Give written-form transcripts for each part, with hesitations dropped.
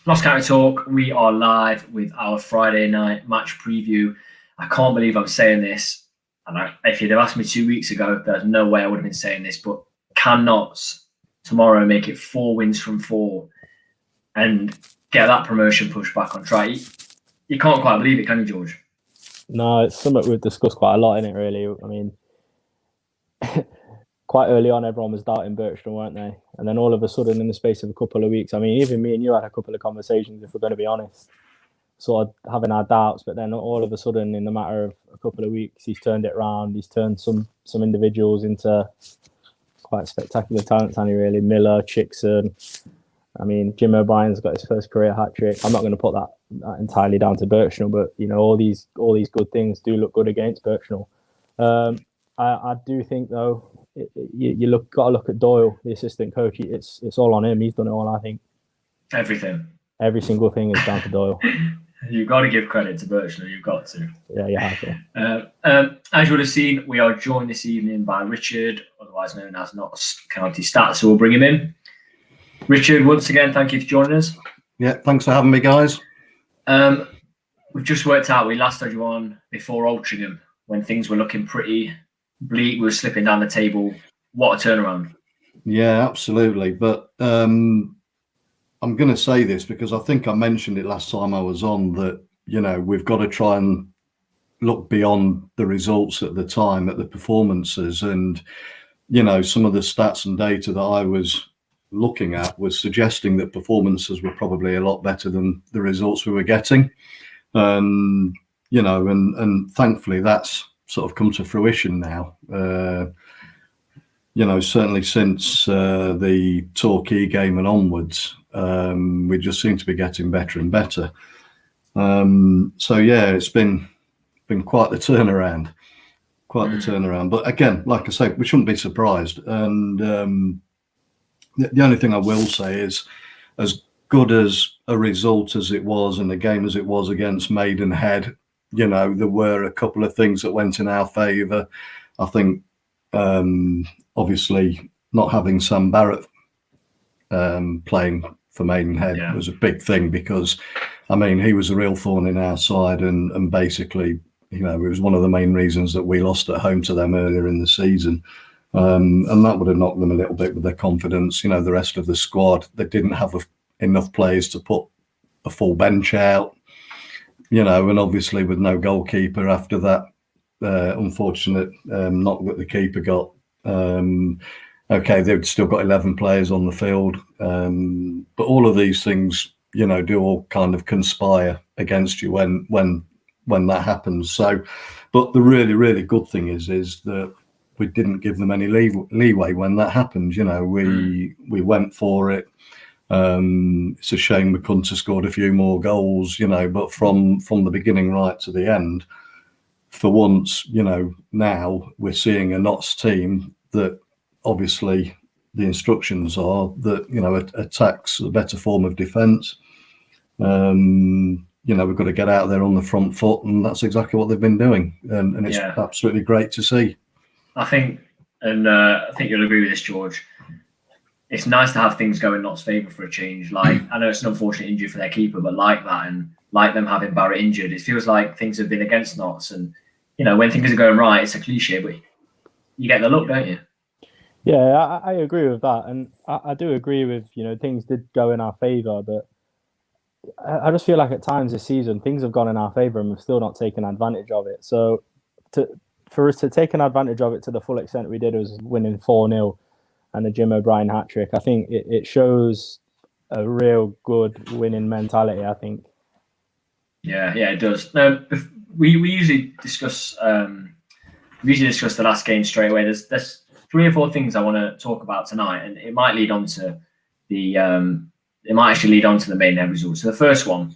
Notts County Talk, we are live with our Friday night match preview. I can't believe I'm saying this, and if you'd have asked me 2 weeks ago, there's no way I would have been saying this, but can Notts tomorrow make it 4 wins from 4 and get that promotion pushed back on track? You can't quite believe it, can you, George? No, it's something we've discussed quite a lot in it, really. I mean, quite early on, everyone was doubting Birchland, weren't they? And then all of a sudden, in the space of a couple of weeks, I mean, even me and you had a couple of conversations, if we're going to be honest, sort of having our doubts. But then all of a sudden, in the matter of a couple of weeks, he's turned it around. He's turned some individuals into quite spectacular talents, hasn't he, really? Miller, Chickson. I mean, Jim O'Brien's got his first career hat-trick. I'm not going to put that entirely down to Birchnell, but, you know, all these good things do look good against Birchnell. I do think, though, you got to look at Doyle, the assistant coach. It's all on him. He's done it all, I think. Everything. Every single thing is down to Doyle. You've got to give credit to Birchnell. You've got to. Yeah, you have to. As you would have seen, we are joined this evening by Richard, otherwise known as Notts County Stats, so we'll bring him in. Richard, once again, thank you for joining us. Yeah, thanks for having me, guys. We've just worked out we last had you on before Altrincham when things were looking pretty bleak. We were slipping down the table. What a turnaround. Yeah, absolutely. But I'm going to say this because I think I mentioned it last time I was on that, you know, we've got to try and look beyond the results at the time, at the performances. And, you know, some of the stats and data that I was looking at was suggesting that performances were probably a lot better than the results we were getting. You know, and thankfully that's sort of come to fruition now. You know, certainly since the Torquay game and onwards, we just seem to be getting better and better. So yeah, it's been quite the turnaround, But again, like I say, we shouldn't be surprised. And the only thing I will say is, as good as a result as it was and a game as it was against Maidenhead, you know, there were a couple of things that went in our favour. I think, obviously, not having Sam Barrett playing for Maidenhead was a big thing because, I mean, he was a real thorn in our side and basically, you know, it was one of the main reasons that we lost at home to them earlier in the season. And that would have knocked them a little bit with their confidence. You know, the rest of the squad, they didn't have enough players to put a full bench out, you know, and obviously with no goalkeeper after that unfortunate knock that the keeper got. Okay, they've still got 11 players on the field. But all of these things, you know, do all kind of conspire against you when that happens. So, but the really, really good thing is that we didn't give them any leeway when that happened. You know, we went for it. It's a shame we couldn't have scored a few more goals, you know, but from the beginning right to the end, for once, you know, now we're seeing a Notts team that obviously the instructions are that, you know, attacks a better form of defence. You know, we've got to get out there on the front foot, and that's exactly what they've been doing. And it's absolutely great to see. I think you'll agree with this, George. It's nice to have things go in Notts' favour for a change. Like, I know it's an unfortunate injury for their keeper, but like that, and like them having Barrett injured, it feels like things have been against Notts. And, you know, when things are going right, it's a cliche, but you get the look, don't you? Yeah, I agree with that. And I do agree with, you know, things did go in our favour, but I just feel like at times this season, things have gone in our favour and we've still not taken advantage of it. So for us to take an advantage of it to the full extent we did, was winning 4-0 and the Jim O'Brien hat-trick. I think it shows a real good winning mentality, I think. Yeah, it does. No, we usually discuss the last game straight away. There's 3 or 4 things I want to talk about tonight, and it might lead on to it might actually lead on to the Maidenhead results. So the first one,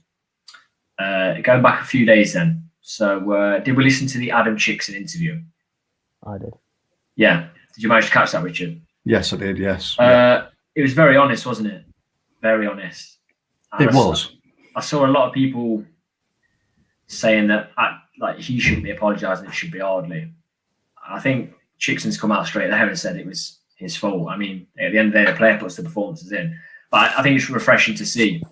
going back a few days then. So did we listen to the Adam Chickson interview? I did. Yeah. Did you manage to catch that, Richard? Yes, I did, yes. It was very honest, wasn't it? Very honest. And it was. I saw a lot of people saying that like he shouldn't be apologising, it should be Ardley. I think Chickson's come out straight there and said it was his fault. I mean, at the end of the day, the player puts the performances in. But I think it's refreshing to see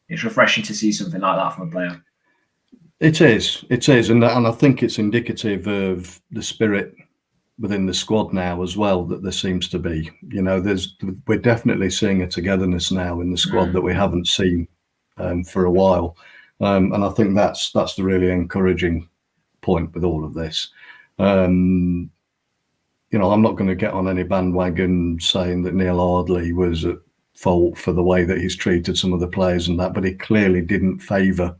it's refreshing to see something like that from a player. It is, and I think it's indicative of the spirit within the squad now as well, that there seems to be. We're definitely seeing a togetherness now in the squad that we haven't seen for a while, and I think that's the really encouraging point with all of this. I'm not going to get on any bandwagon saying that Neil Ardley was at fault for the way that he's treated some of the players and that, but he clearly didn't favour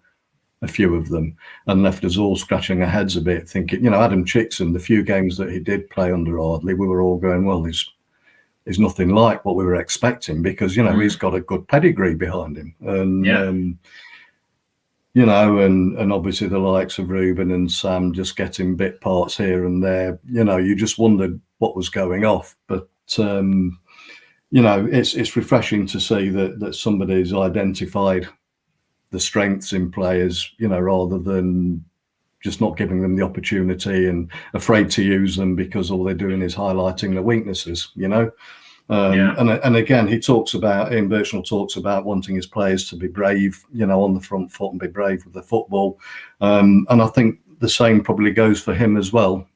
a few of them and left us all scratching our heads a bit, thinking, Adam Chickson, the few games that he did play under Ardley, we were all going, well, he's nothing like what we were expecting, because he's got a good pedigree behind him, and and obviously the likes of Ruben and Sam just getting bit parts here and there. You just wondered what was going off, but it's refreshing to see that somebody's identified the strengths in players, rather than just not giving them the opportunity and afraid to use them because all they're doing is highlighting the weaknesses, And again, Ian Birchnell talks about wanting his players to be brave, on the front foot and be brave with the football. And I think the same probably goes for him as well,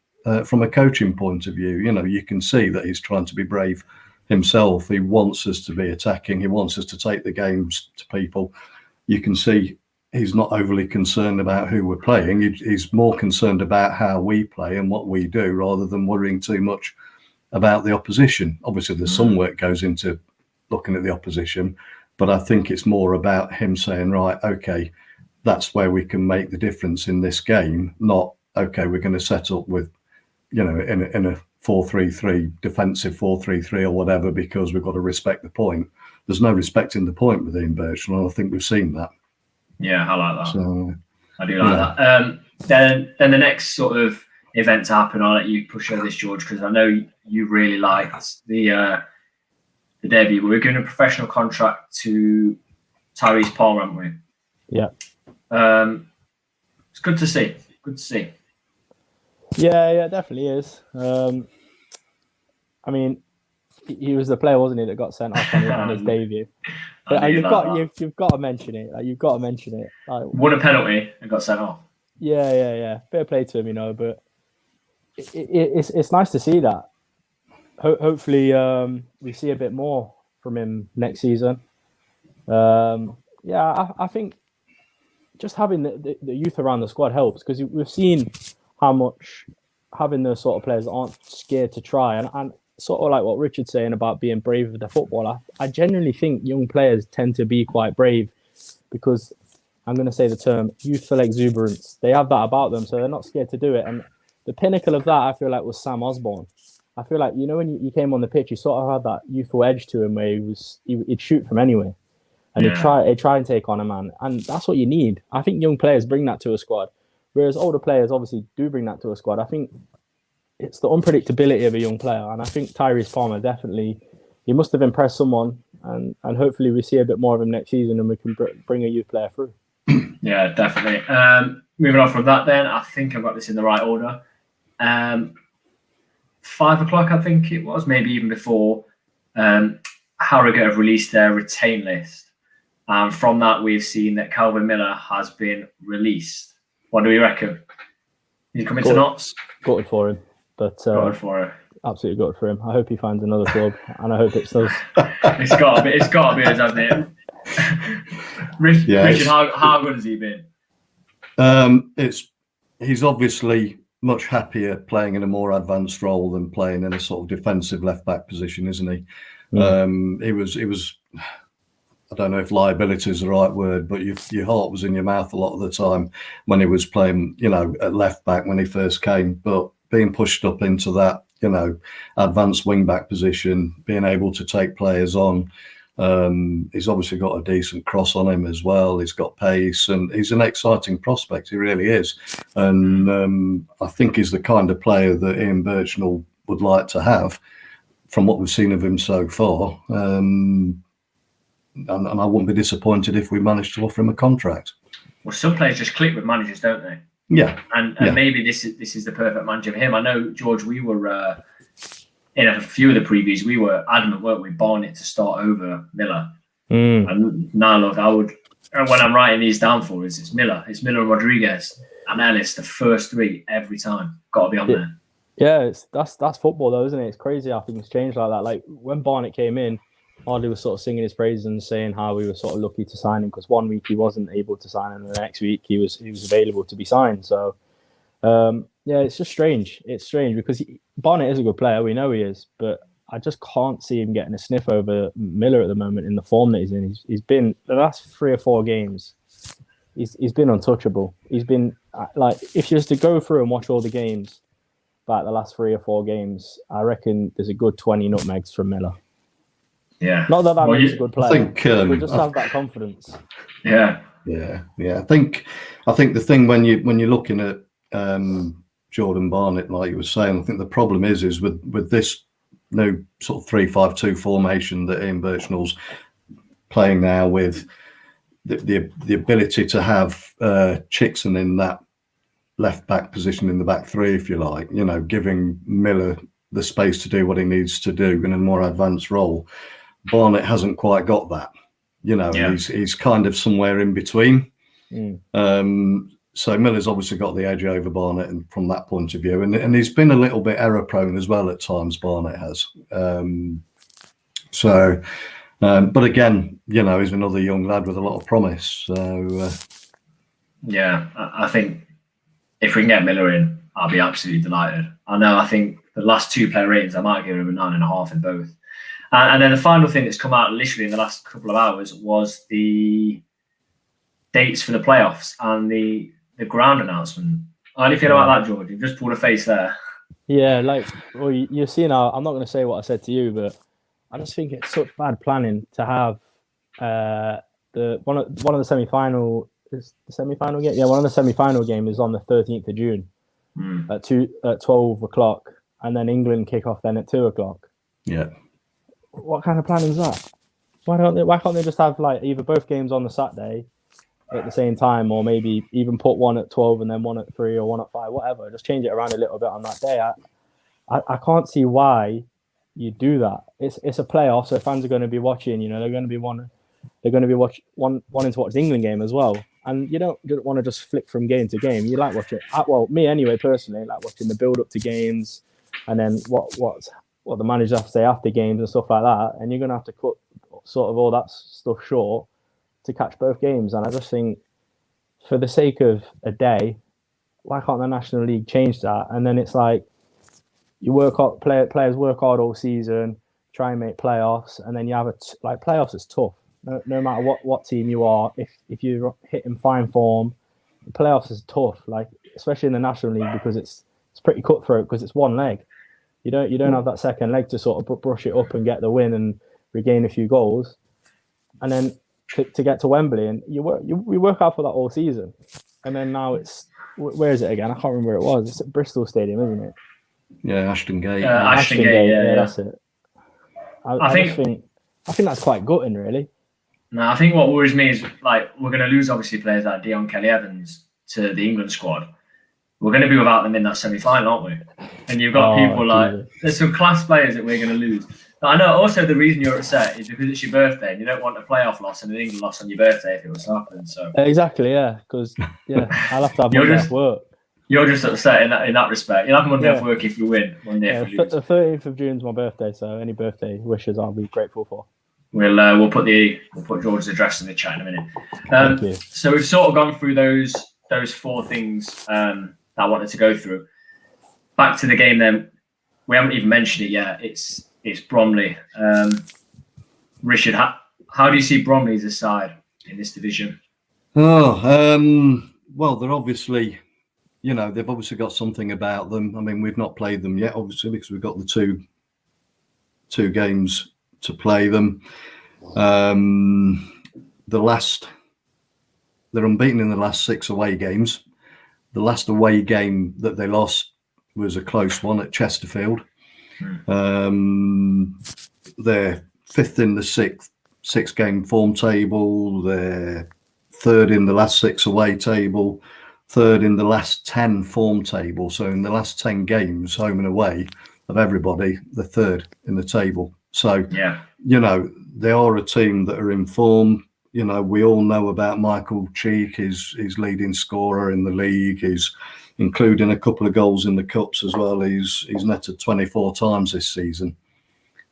from a coaching point of view. You can see that he's trying to be brave himself. He wants us to be attacking. He wants us to take the games to people. You can see he's not overly concerned about who we're playing. He's more concerned about how we play and what we do, rather than worrying too much about the opposition. Obviously, there's some work goes into looking at the opposition, but I think it's more about him saying, right, okay, that's where we can make the difference in this game, not, okay, we're going to set up with, in a 4-3-3, defensive 4-3-3 or whatever, because we've got to respect the point. There's no respecting the point with Ian Birchnell, and I think we've seen that. Yeah, I like that. So, I do like that. Then the next sort of event to happen, I'll let you push over this, George, because I know you really liked the debut. We're giving a professional contract to Tyrese Palmer, haven't we? Yeah. It's good to see. Good to see. Yeah, it definitely is. I mean, he was the player, wasn't he, that got sent off on his debut? But you've got to mention it. You've got to mention it. Won a penalty and got sent off. Yeah. Fair play to him, but it's nice to see that. Hopefully, we see a bit more from him next season. I think just having the youth around the squad helps, because we've seen how much having those sort of players that aren't scared to try, and sort of like what Richard's saying about being brave with the football. I genuinely think young players tend to be quite brave, because I'm going to say the term youthful exuberance. They have that about them, so they're not scared to do it. And the pinnacle of that, I feel like, was Sam Osborne. I feel like, when you came on the pitch, you sort of had that youthful edge to him, where he'd shoot from anywhere, and he'd try and take on a man, and that's what you need. I think young players bring that to a squad, whereas older players obviously do bring that to a squad. I think it's the unpredictability of a young player, and I think Tyrese Palmer definitely, he must have impressed someone, and hopefully we see a bit more of him next season, and we can bring a youth player through. Yeah, definitely. Moving on from that, then, I think I've got this in the right order. 5 o'clock, I think it was, maybe even before, Harrogate have released their retain list. And from that, we've seen that Calvin Miller has been released. What do we reckon? Is he coming to Notts? Gutted for him. But gutted for him. Absolutely gutted for him. I hope he finds another club, and I hope it's us. It's got to be us, hasn't it? Richard, how good has he been? He's obviously much happier playing in a more advanced role than playing in a sort of defensive left back position, isn't he? He was. I don't know if liability is the right word, but your heart was in your mouth a lot of the time when he was playing, at left back when he first came. But being pushed up into that, advanced wing back position, being able to take players on. He's obviously got a decent cross on him as well. He's got pace, and he's an exciting prospect. He really is. And I think he's the kind of player that Ian Birchnell would like to have from what we've seen of him so far. And I wouldn't be disappointed if we managed to offer him a contract. Well, some players just click with managers, don't they? Yeah. And maybe this is the perfect manager for him. I know, George, we were in a few of the previews, we were adamant, weren't we, Barnett to start over Miller. And now, look, when I'm writing these down for is it's Miller and Rodriguez and Ellis, the first three every time. Got to be on there. Yeah, that's football though, isn't it? It's crazy how things change like that. Like when Barnett came in, Hardy was sort of singing his praises and saying how we were sort of lucky to sign him because 1 week he wasn't able to sign and the next week he was available to be signed. So yeah, it's just strange. It's strange because Barnett is a good player. We know he is, but I just can't see him getting a sniff over Miller at the moment in the form that he's in. He's been the last 3 or 4 games. He's been untouchable. He's been like, if you was to go through and watch all the games back the last 3 or 4 games, I reckon there's a good 20 nutmegs from Miller. Yeah. Not that makes a good player. I think we just have that confidence. Yeah. I think the thing when you're looking at Jordan Barnett, like you were saying, I think the problem is with this new sort of 3-5-2 formation that Ian Birchnell's playing now, with the ability to have Chickson in that left back position in the back three, if you like, you know, giving Miller the space to do what he needs to do in a more advanced role. Barnett hasn't quite got that, you know. Yeah. He's kind of somewhere in between. Mm. So Miller's obviously got the edge over Barnett, and from that point of view, and he's been a little bit error prone as well at times. Barnett has. But again, you know, he's another young lad with a lot of promise. So yeah, I think if we can get Miller in, I'll be absolutely delighted. I think the last 2 player ratings, I might give him a 9.5 in both. And then the final thing that's come out literally in the last couple of hours was the dates for the playoffs and the ground announcement. How do you feel about that, George? You've just pulled a face there. Yeah, like, well, you've seen how, I'm not going to say what I said to you, but I just think it's such bad planning to have one of the semi-final, is the semi-final game? Yeah, one of the semi-final games is on the 13th of June at 12 o'clock, and then England kick off then at 2 o'clock. Yeah. What kind of planning is that? Why can't they just have like either both games on the Saturday at the same time, or maybe even put one at 12 and then one at 3 or one at 5, whatever. Just change it around a little bit on that day. I can't see why you do that. It's a playoff, so fans are going to be watching. You know, they're going to be wanting to watch the England game as well. And you don't want to just flick from game to game. You like watching. Well, me anyway, personally, like watching the build up to games, and then what the managers have to say after games and stuff like that. And you're going to have to cut sort of all that stuff short to catch both games. And I just think, for the sake of a day, why can't the National League change that? And then it's like, you work hard, players work hard all season, try and make playoffs, and then you have playoffs is tough. No matter what team you are, if you're hitting fine form, the playoffs is tough. Like, especially in the National League, because it's pretty cutthroat because it's one leg. You don't have that second leg to sort of brush it up and get the win and regain a few goals, and then to get to Wembley, and we work out for that all season, and then now it's, where is it again? I can't remember where it was. It's at Bristol Stadium, isn't it? Yeah, Ashton Gate. Ashton Gate. Yeah, that's it. I think that's quite gutting, really. No, I think what worries me is, like, we're going to lose obviously players like Dion Kelly-Evans to the England squad. We're going to be without them in that semi-final, aren't we? And you've got people like, there's some class players that we're going to lose. But I know also the reason you're upset is because it's your birthday and you don't want a playoff loss and an England loss on your birthday if it was to happen. So exactly, yeah, because I'll have to have Monday off work. You're just upset in that respect. You'll have Monday off work if you win. Monday if you lose. The 13th of June is my birthday, so any birthday wishes I'll be grateful for. We'll put George's address in the chat in a minute. Thank you. So we've sort of gone through those 4 things that I wanted to go through. Back to the game then. We haven't even mentioned it yet. It's Bromley. Richard, how do you see Bromley as a side in this division? Well, they're obviously, you know, they've obviously got something about them. I mean, we've not played them yet, obviously, because we've got the two games to play them. They're unbeaten in the last 6 away games. The last away game that they lost was a close one at Chesterfield. They're 5th in the 6-game form table. They're 3rd in the last 6 away table, 3rd in the last 10 form table. So in the last 10 games, home and away, of everybody, they're 3rd in the table. So, you know, they are a team that are in form. you know, we all know about Michael Cheek, his leading scorer in the league. He's including a couple of goals in the cups as well. He's netted 24 times this season.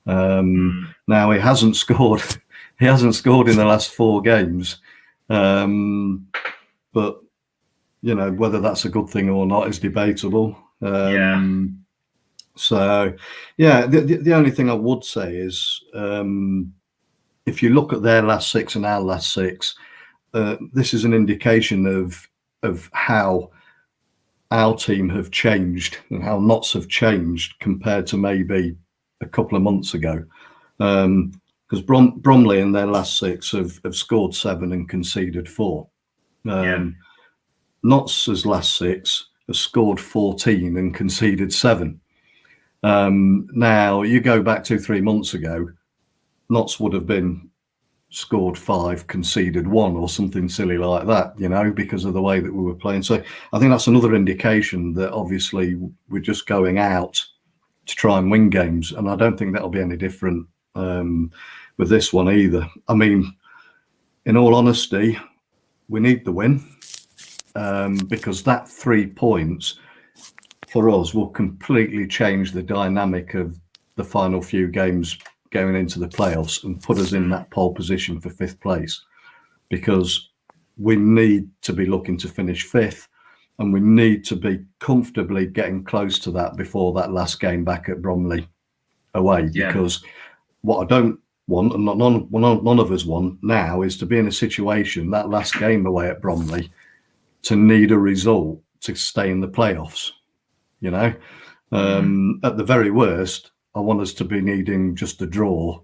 Now he hasn't scored. He hasn't scored in the last 4 games. But you know, whether that's a good thing or not is debatable. So, yeah, the only thing I would say is, if you look at their last 6 and our last 6, this is an indication of how our team have changed and how Notts have changed compared to maybe a couple of months ago. Because Bromley in their last 6 have scored 7 and conceded 4. Notts' last 6 have scored 14 and conceded 7. Now, you go back 2-3 months ago, Notts would have been scored 5, conceded 1 or something silly like that, you know, because of the way that we were playing. So I think that's another indication that obviously we're just going out to try and win games. And I don't think that'll be any different with this one either. I mean, in all honesty, we need the win because that 3 points for us will completely change the dynamic of the final few games going into the playoffs and put us in that pole position for 5th place, because we need to be looking to finish 5th and we need to be comfortably getting close to that before that last game back at Bromley away. Because what I don't want, and none of us want now, is to be in a situation that last game away at Bromley to need a result to stay in the playoffs. You know, at the very worst, I want us to be needing just a draw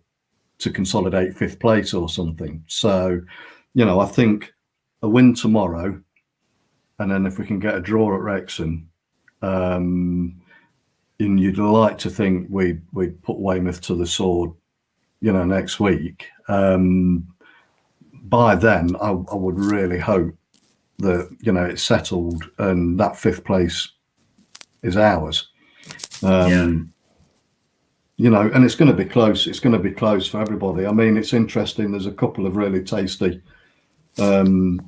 to consolidate 5th place or something. So, you know, I think a win tomorrow, and then if we can get a draw at Wrexham, and you'd like to think we'd put Weymouth to the sword, you know, next week. By then, I would really hope that, you know, it's settled and that 5th place is ours. You know, and it's going to be close. It's going to be close for everybody. I mean, it's interesting. There's a couple of really tasty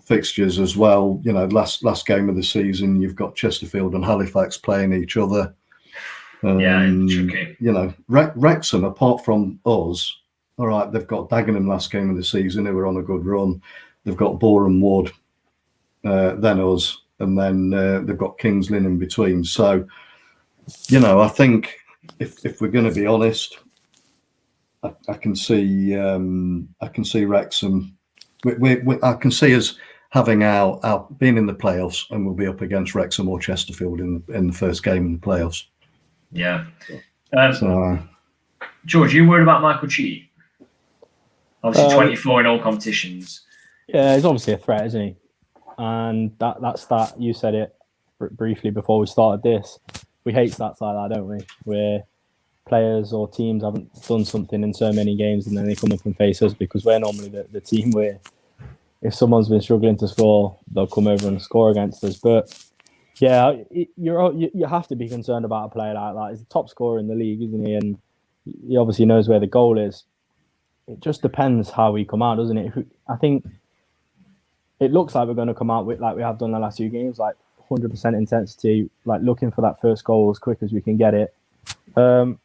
fixtures as well. You know, last game of the season, you've got Chesterfield and Halifax playing each other. Tricky. You know, Wrexham, apart from us, all right, they've got Dagenham last game of the season. They were on a good run. They've got Boreham Wood, then us, and then they've got Kings Lynn in between. So, you know, I think if we're going to be honest, I can see Wrexham. I can see us having our being in the playoffs, and we'll be up against Wrexham or Chesterfield in the first game in the playoffs. Yeah. So, George, you worried about Michael Cheek? Obviously, 24 in all competitions. Yeah, he's obviously a threat, isn't he? And that's that. You said it briefly before we started this. We hate stats like that, don't we? Where players or teams haven't done something in so many games and then they come up and face us, because we're normally the team where if someone's been struggling to score, they'll come over and score against us. But yeah, you have to be concerned about a player like that. He's the top scorer in the league, isn't he? And he obviously knows where the goal is. It just depends how we come out, doesn't it? I think it looks like we're going to come out with, like we have done the last few games, like 100% intensity, like looking for that first goal as quick as we can get it. And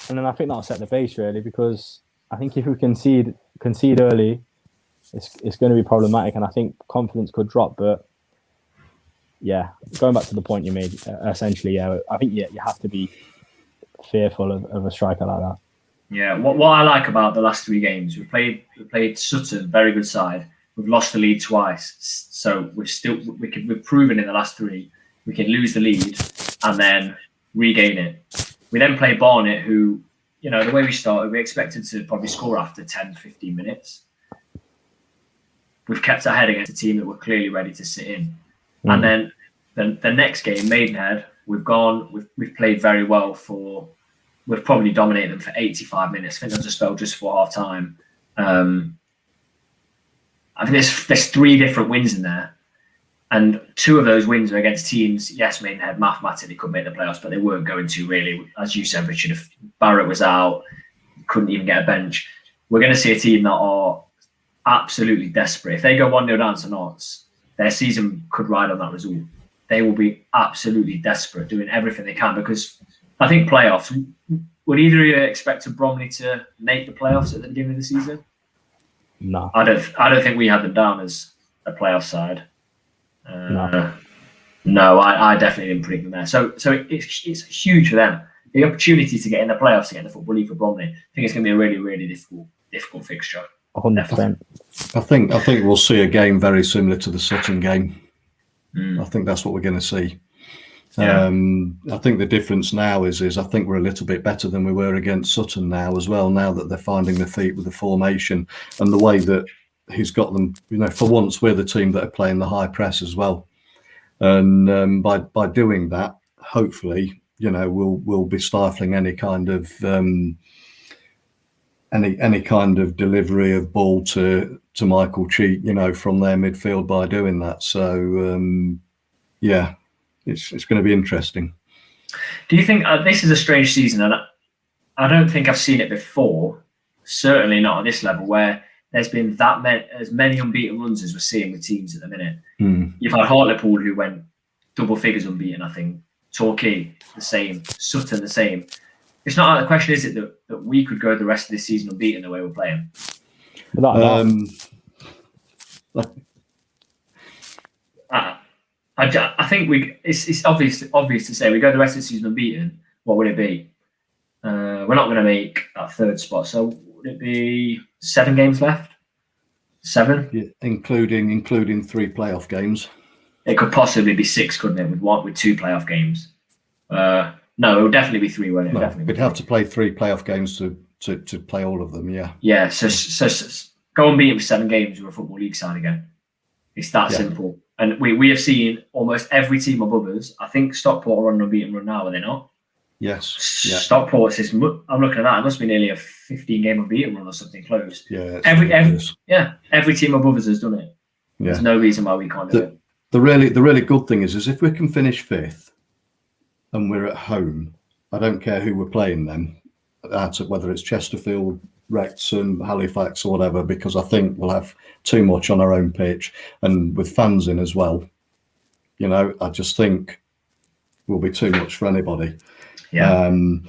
then I think that'll set the base, really, because I think if we concede early, it's going to be problematic, and I think confidence could drop. But yeah, going back to the point you made, essentially, yeah, I think you have to be fearful of a striker like that. Yeah, what I like about the last 3 games, we played Sutton, very good side. We've lost the lead twice, so we've proven in the last 3 we can lose the lead and then regain it. We then play Barnet, who, you know, the way we started, we expected to probably score after 10, 15 minutes. We've kept our head against a team that were clearly ready to sit in. And then the next game, Maidenhead, we've played very well we've probably dominated them for 85 minutes. I think there's a spell just for half time. I think there's 3 different wins in there. And 2 of those wins are against teams, yes, Maidenhead mathematically could make the playoffs, but they weren't going to really. As you said, Richard, if Barrett was out, couldn't even get a bench. We're going to see a team that are absolutely desperate. If they go 1-0 down to Notts, their season could ride on that result. They will be absolutely desperate, doing everything they can, because I think playoffs. Would either of you expect Bromley to make the playoffs at the beginning of the season? No. I don't think we had them down as a playoff side. No, I definitely didn't predict them there. So it's huge for them. The opportunity to get in the playoffs, to get in the Football League for Bromley, I think it's going to be a really, really difficult fixture. 100%. I think we'll see a game very similar to the Sutton game. I think that's what we're going to see. Yeah. I think the difference now is I think we're a little bit better than we were against Sutton now as well, now that they're finding their feet with the formation and the way that he's got them. For once, we're the team that are playing the high press as well. And by doing that, hopefully, we'll be stifling any kind of any kind of delivery of ball to Michael Cheek, from their midfield by doing that. So it's going to be interesting. Do you think this is a strange season? And I don't think I've seen it before. Certainly not at this level, where there's been as many unbeaten runs as we're seeing with teams at the minute. You've had Hartlepool, who went double figures unbeaten, I think. Torquay, the same. Sutton, the same. It's not out of the question, is it, that we could go the rest of this season unbeaten the way we're playing? I think it's obvious to say we go the rest of the season unbeaten. What would it be? We're not going to make that third spot. So would it be 7 games left? 7? Yeah, including 3 playoff games. It could possibly be 6, couldn't it? With 2 playoff games. No, it would definitely be 3, wouldn't it? No, we'd have to play 3 playoff games to play all of them. Yeah. Yeah. So go unbeaten with 7 games with a Football League side again. It's that simple. And we have seen almost every team above us. I think Stockport are on an unbeaten run now, are they not? Yes. Yeah. Stockport is. I'm looking at that. It must be nearly a 15-game unbeaten run or something close. Yeah. Every team above us has done it. Yeah. There's no reason why we can't do it. The really good thing is if we can finish 5th and we're at home, I don't care who we're playing then, whether it's Chesterfield, Wrexham, Halifax or whatever, because I think we'll have too much on our own pitch, and with fans in as well, I just think will be too much for anybody. Yeah. And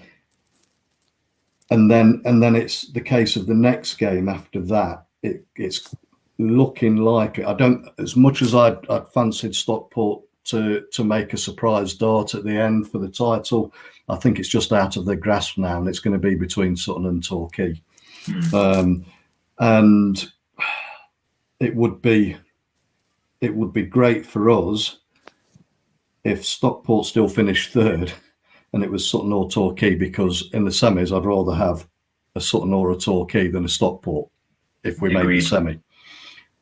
then it's the case of the next game after that. It's looking like it. I don't, as much as I'd fancied Stockport to make a surprise dart at the end for the title, I think it's just out of their grasp now, and it's going to be between Sutton and Torquay. And it would be great for us if Stockport still finished 3rd and it was Sutton or Torquay, because in the semis I'd rather have a Sutton or a Torquay than a Stockport if we made the semi.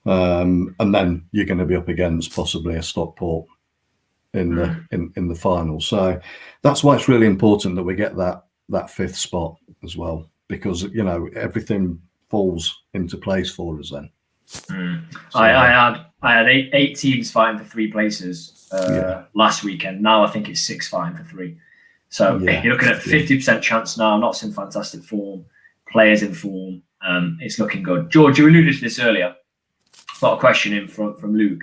And then you're going to be up against possibly a Stockport in the final. So that's why it's really important that we get that 5th spot as well, because everything falls into place for us then. So, I had 8 teams fighting for 3 places last weekend. Now I think it's 6 fighting for 3. So you're looking at 50% chance now. Not in fantastic form, players in form. It's looking good. George, you alluded to this earlier. Got a question in from Luke.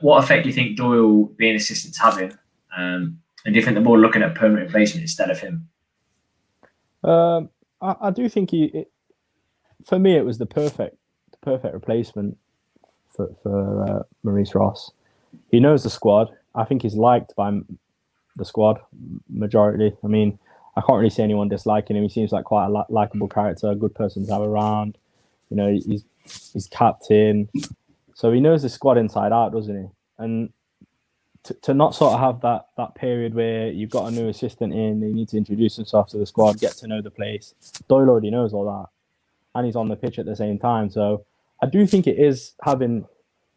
What effect do you think Doyle being assistant's having? And do you think the board looking at permanent replacement instead of him? I do think for me, it was the perfect replacement for Maurice Ross. He knows the squad. I think he's liked by the squad majority. I mean, I can't really see anyone disliking him. He seems like quite a likable character, a good person to have around. He's captain, so he knows the squad inside out, doesn't he? And to not sort of have that period where you've got a new assistant in, they need to introduce himself to the squad, get to know the place. Doyle already knows all that, and he's on the pitch at the same time. So I do think it is having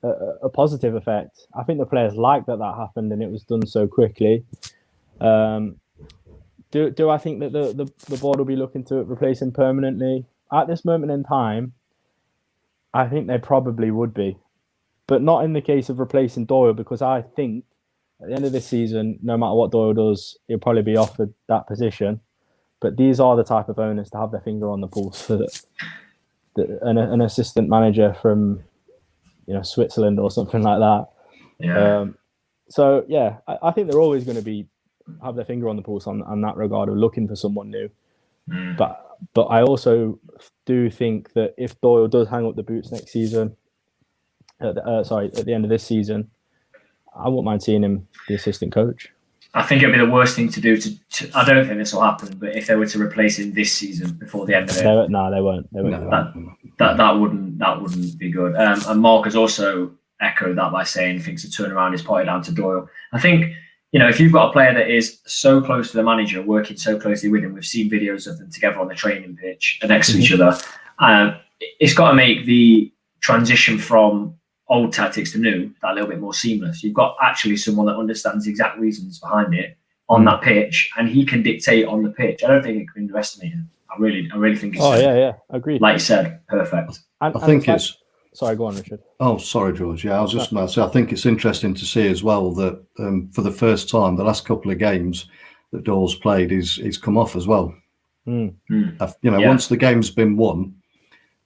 a positive effect. I think the players like that happened and it was done so quickly. Do I think that the board will be looking to replace him permanently? At this moment in time, I think they probably would be, but not in the case of replacing Doyle, because I think at the end of this season, no matter what Doyle does, he'll probably be offered that position. But these are the type of owners to have their finger on the pulse for an assistant manager from Switzerland or something like that. Yeah. So yeah, I think they're always going to have their finger on the pulse on that regard of looking for someone new. But I also do think that if Doyle does hang up the boots next season, at the end of this season, I wouldn't mind seeing him the assistant coach. I think it'd be the worst thing to do. I don't think this will happen, but if they were to replace him this season before the end of it, they won't. That wouldn't be good. And Mark has also echoed that by saying he thinks the turnaround is partly down to Doyle. I think, if you've got a player that is so close to the manager, working so closely with him, we've seen videos of them together on the training pitch next to each other. It's got to make the transition from old tactics to new that little bit more seamless. You've got actually someone that understands the exact reasons behind it on that pitch, and he can dictate on the pitch. I don't think it can be underestimated. I really think it's. Agreed. Like you said, perfect. I think it's. Sorry, go on, Richard. Oh, sorry, George. Yeah, I was just about to say, I think it's interesting to see as well that for the first time, the last couple of games that Doyle's played, he's come off as well. Once the game's been won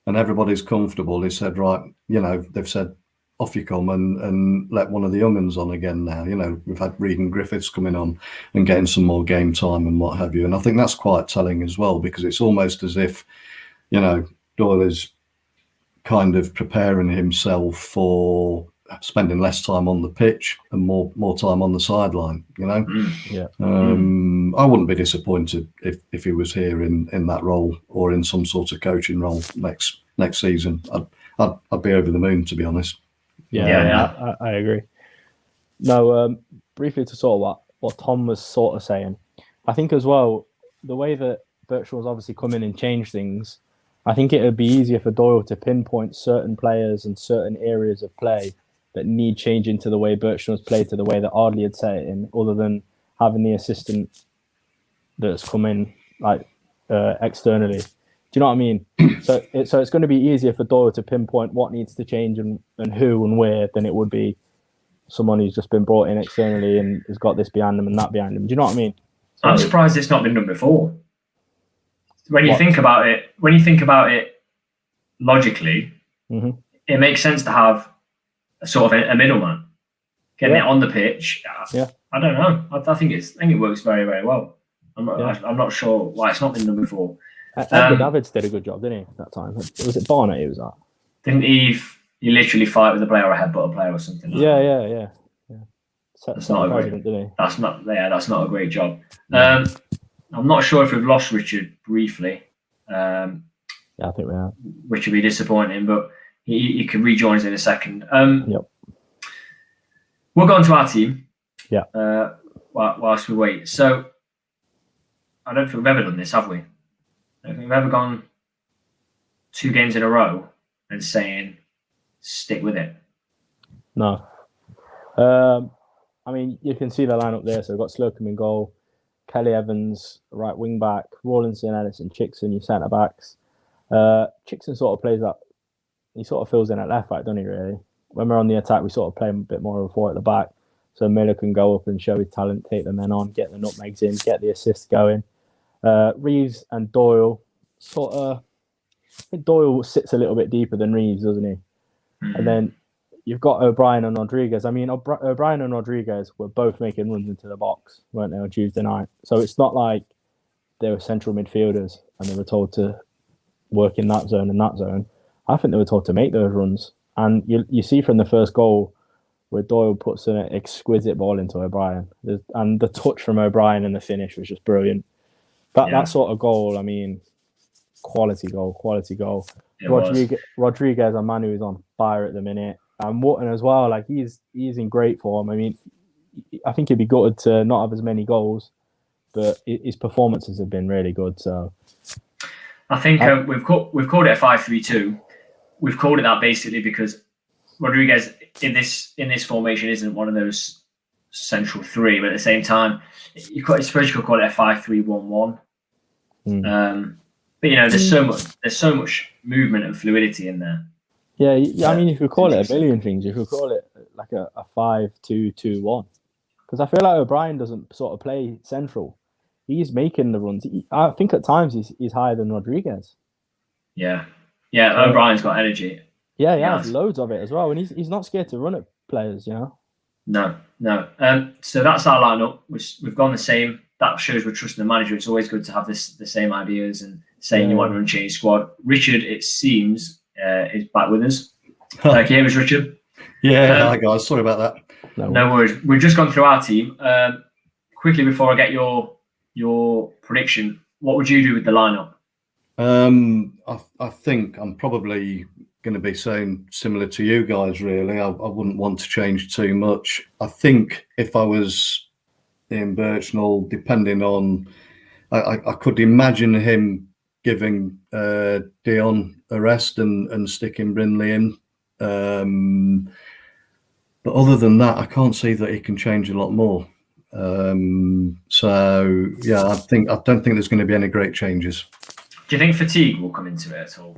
and everybody's comfortable, he said, right, they've said, off you come and let one of the young uns on again now. We've had Regan Griffiths coming on and getting some more game time and what have you. And I think that's quite telling as well, because it's almost as if, Doyle is kind of preparing himself for spending less time on the pitch and more time on the sideline, I wouldn't be disappointed if he was here in that role or in some sort of coaching role next season. I'd be over the moon, to be honest. Yeah. I agree. No, briefly to sort of what Tom was sort of saying, I think as well, the way that Birchall's obviously come in and changed things, I think it would be easier for Doyle to pinpoint certain players and certain areas of play that need changing to the way Birchall's played to the way that Ardley had set it in, other than having the assistant that's come in externally. Do you know what I mean? So it's going to be easier for Doyle to pinpoint what needs to change and who and where than it would be someone who's just been brought in externally and has got this behind them and that behind them. Do you know what I mean? So I'm surprised it's not been done before. When you think about it logically, it makes sense to have a sort of a middleman getting it on the pitch. I don't know. I think it works very, very well. I'm not sure why it's not been done before. Edward Davids did a good job, didn't he? That time, was it Barnet he was at? Didn't he literally fight with a player or headbutt a player or something? Yeah. That's not a great. Didn't he? That's not a great job. I'm not sure if we've lost Richard briefly. I think we have. Which would be disappointing, but he can rejoin us in a second. Yep. We'll go on to our team. Yeah. Whilst we wait. So I don't think we've ever done this, have we? I don't think we've ever gone 2 games in a row and saying, stick with it. No. I mean, you can see the lineup there. So we've got Slocum in goal, Kelly Evans, right wing back, Rawlinson, Ellison, Chickson, your centre backs. Chickson sort of plays that. He sort of fills in at left back, doesn't he, really? When we're on the attack, we sort of play him a bit more of a 4 at the back. So Miller can go up and show his talent, take the men on, get the nutmegs in, get the assists going. Reeves and Doyle sort of. I think Doyle sits a little bit deeper than Reeves, doesn't he? And then you've got O'Brien and Rodriguez. I mean, O'Brien and Rodriguez were both making runs into the box, weren't they, on Tuesday night? So it's not like they were central midfielders and they were told to work in that zone and that zone. I think they were told to make those runs. And you see from the first goal where Doyle puts an exquisite ball into O'Brien. And the touch from O'Brien and the finish was just brilliant. That sort of goal, I mean, quality goal. Rodriguez, a man who is on fire at the minute. And Wharton as well, like he's in great form. I mean, I think he'd be gutted to not have as many goals, but his performances have been really good. So I think we've called it a 5-3-2. We've called it that basically because Rodriguez in this formation isn't one of those central 3, but at the same time, I suppose you could call it a 5-3-1-1. But there's so much movement and fluidity in there. Yeah. I mean, you could call it a million things. You could call it like a 5-2-2-1, because I feel like O'Brien doesn't sort of play central. He's making the runs. I think at times he's higher than Rodriguez. Yeah. Yeah, O'Brien's got energy. Yeah, he has loads of it as well, and he's not scared to run at players, you know. No. So that's our lineup. We've gone the same. That shows we're trusting the manager. It's always good to have the same ideas and saying you want an unchanged squad. Richard, it seems, is back with us. Can you hear us, Richard? Yeah, hi guys. Sorry about that. No worries. We've just gone through our team. Quickly before I get your prediction, what would you do with the lineup? I think I'm probably going to be saying similar to you guys. Really, I wouldn't want to change too much. I think if I was in Birchnell, depending on, I could imagine him giving Dion a rest and sticking Bromley in. But other than that, I can't see that he can change a lot more. So yeah, I don't think there's going to be any great changes. Do you think fatigue will come into it at all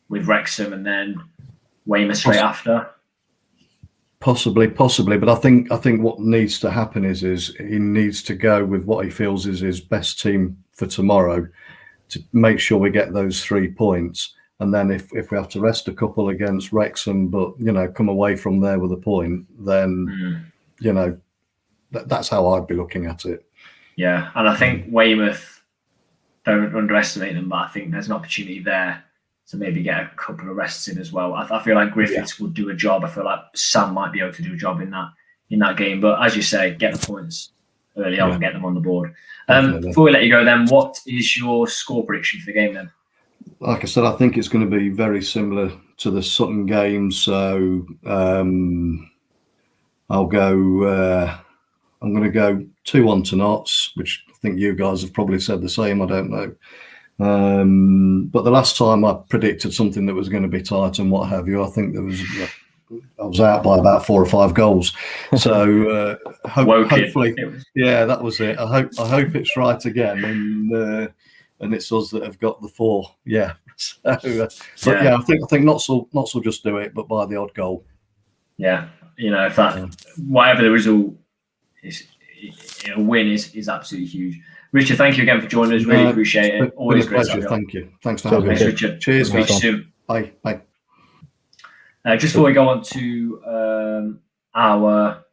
with Wrexham and then Weymouth straight after? Possibly, but I think what needs to happen is he needs to go with what he feels is his best team for tomorrow to make sure we get those 3 points. And then if we have to rest a couple against Wrexham, but come away from there with a point, then that's how I'd be looking at it. Yeah, and I think Weymouth, don't underestimate them, but I think there's an opportunity there to maybe get a couple of rests in as well. I feel like Griffiths would do a job. I feel like Sam might be able to do a job in that game. But as you say, get the points early on and get them on the board. Before we let you go then, what is your score prediction for the game then? Like I said, I think it's going to be very similar to the Sutton game. So I'll go. I'm going to go 2-1 to Notts, which I think you guys have probably said the same. I don't know. But the last time I predicted something that was going to be tight and what have you, I think I was out by about 4 or 5 goals. So hopefully, that was it. I hope it's right again, and it's us that have got the 4. Yeah. So, I think Notts will just do it, but by the odd goal. Yeah, if that whatever the result is, a win is absolutely huge. Richard, thank you again for joining us. Really appreciate it. Always great. Pleasure. Thank you. Thanks for having me. Thanks, Richard. Cheers. Speak soon. Bye. Just before we go on to our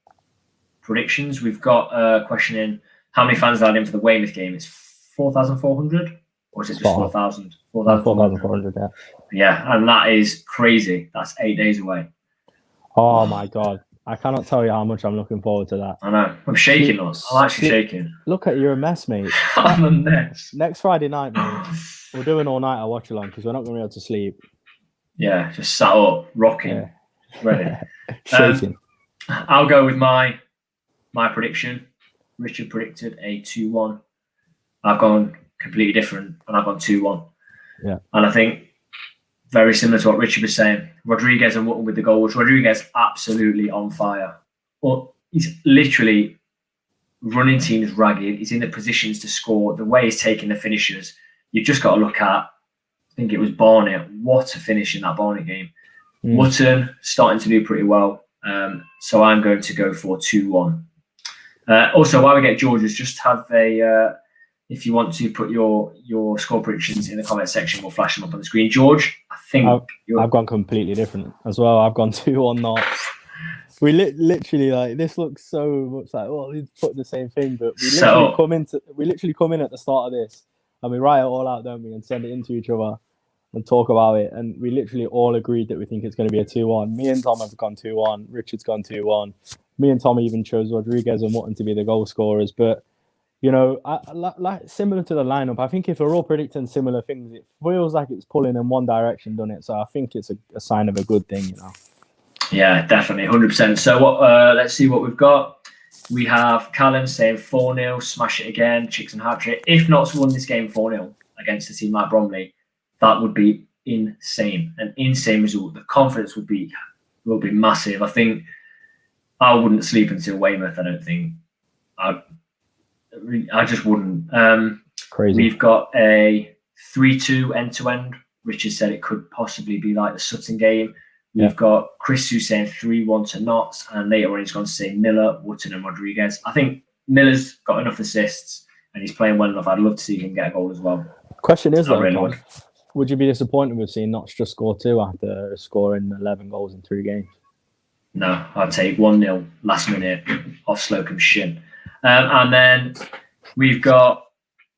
predictions, we've got a question in. How many fans are in for the Weymouth game? It's 4,400, or is it just 4,000? 4,400. Yeah, and that is crazy. That's 8 days away. Oh my God. I cannot tell you how much I'm looking forward to that. I know. I'm shaking. I'm actually shaking. Look at you're a mess, mate. I'm a mess. Next Friday night, mate, we're doing all-nighter watch-along because we're not going to be able to sleep. Yeah, just sat up, rocking, ready. Shaking. I'll go with my prediction. Richard predicted a 2-1. I've gone completely different, and I've gone 2-1. Yeah. And I think very similar to what Richard was saying. Rodriguez and Wootton with the goals. Rodriguez absolutely on fire. Well, he's literally running teams ragged. He's in the positions to score. The way he's taking the finishes, you've just got to look at, I think it was Barnet. What a finish in that Barnet game. Wootton starting to do pretty well. So I'm going to go for 2-1. Also, while we get George's, just have a... if you want to put your score predictions in the comment section, we'll flash them up on the screen. George, I think I've gone completely different as well. I've gone 2-1 Notts. We literally this looks so much like we put the same thing, but we literally come in at the start of this and we write it all out, don't we, and send it into each other and talk about it. And we literally all agreed that we think it's going to be a 2-1. Me and Tom have gone 2-1. Richard's gone 2-1. Me and Tom even chose Rodriguez and Wootton to be the goal scorers, but. Like similar to the lineup, I think if we're all predicting similar things, it feels like it's pulling in one direction, doesn't it? So I think it's a sign of a good thing, Yeah, definitely, 100%. So let's see what we've got. We have Callum saying 4-0, smash it again, Chicks and hat-trick. If Notts won this game 4-0 against a team like Bromley, that would be insane. An insane result. The confidence will be massive. I think I wouldn't sleep until Weymouth, I don't think. I just wouldn't. Crazy. We've got a 3-2 end-to-end. Richard said it could possibly be like the Sutton game. We've got Chris who's saying 3-1 to Notts, and later on he's going to say Miller, Wootton and Rodriguez. I think Miller's got enough assists and he's playing well enough. I'd love to see him get a goal as well. Question is, though, Would you be disappointed with seeing Notts just score 2 after scoring 11 goals in 3 games? No, I'd take 1-0 last minute off Slocum's shin. And then we've got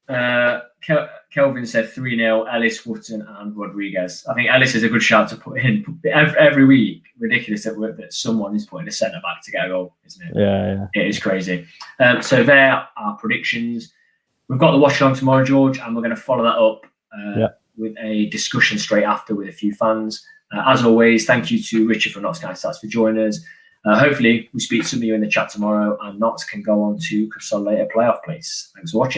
Kelvin said 3-0, Ellis, Wootton and Rodriguez. I think Ellis is a good shout to put in every week. Ridiculous that someone is putting a centre-back to get a goal, isn't it? Yeah. It is crazy. So there are predictions. We've got the watch along tomorrow, George, and we're going to follow that up with a discussion straight after with a few fans. As always, thank you to Richard from Notts County Stats for joining us. Hopefully, we speak to some of you in the chat tomorrow, and Notts can go on to consolidate a playoff place. Thanks for watching.